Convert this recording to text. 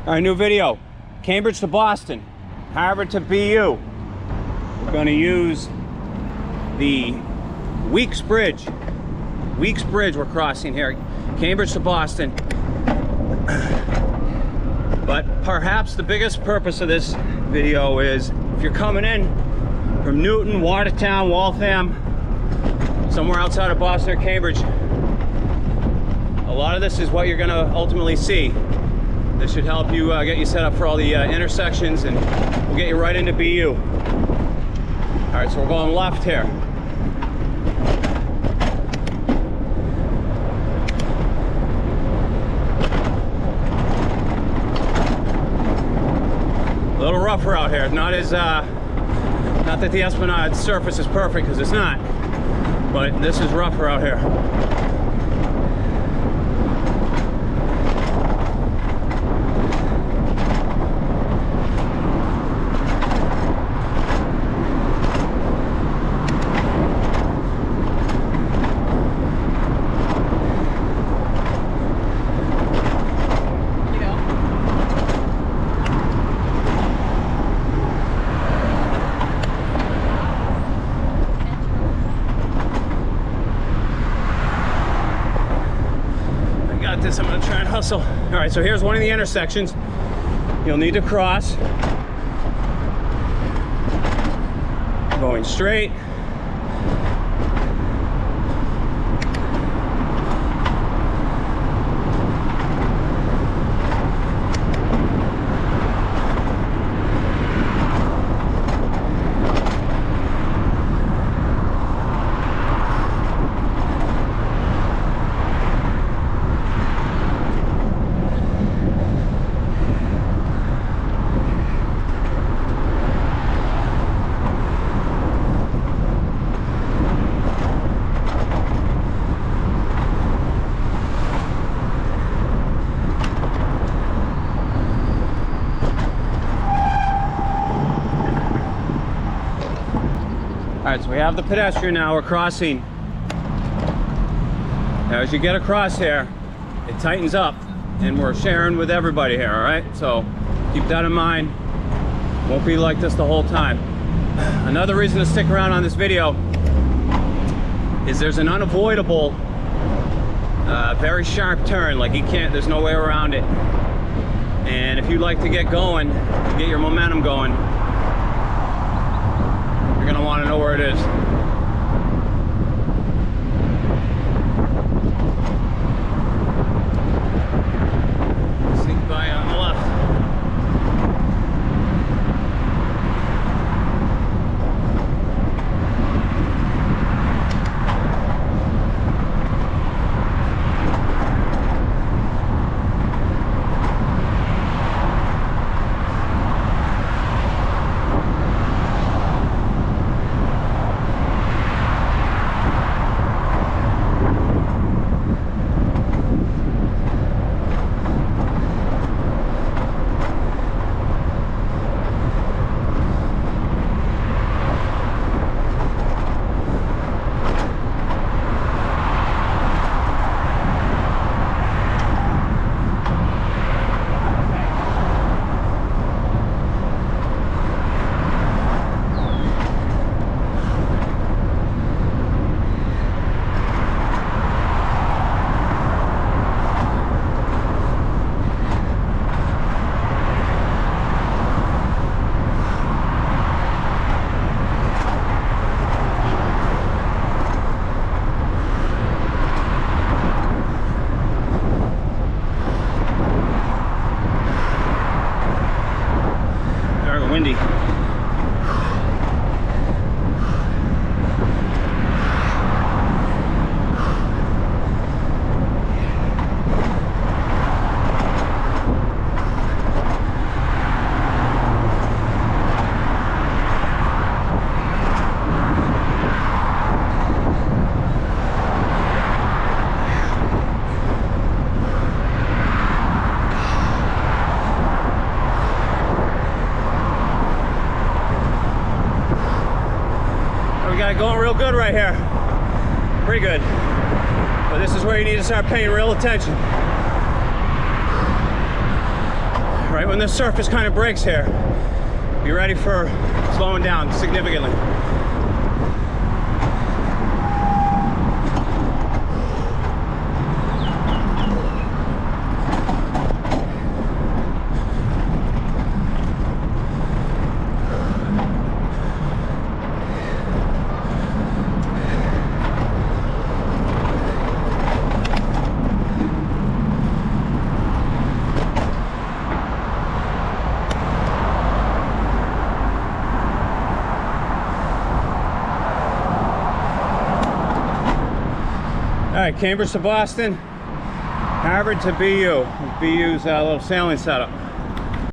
All right, new video. Cambridge to Boston, Harvard to BU. We're going to use the Weeks Bridge. Weeks Bridge we're crossing here. Cambridge to Boston. But perhaps the biggest purpose of this video is if you're coming in from Newton, Watertown, Waltham, somewhere outside of Boston or Cambridge, a lot of this is what you're going to ultimately see. This should help you get you set up for all the intersections, and we'll get you right into BU. All right, so we're going left here. A little rougher out here. Not as, not that the Esplanade surface is perfect, because it's not, but this is rougher out here. I'm going to try and hustle. All right, so here's one of the intersections you'll need to cross. Going straight. All right, so we have the pedestrian now. We're crossing. Now, as you get across here, it tightens up, and we're sharing with everybody here, all right? So keep that in mind. Won't be like this the whole time. Another reason to stick around on this video is there's an unavoidable, very sharp turn. Like, there's no way around it. And if you like to get going, get your momentum going, you're gonna want to know where it is. Sneak by on the left. Windy. Got it going real good right here. Pretty good. But this is where you need to start paying real attention. right when the surface kind of breaks here, be ready for slowing down significantly. All right, Cambridge to Boston, Harvard to BU. BU's little sailing setup.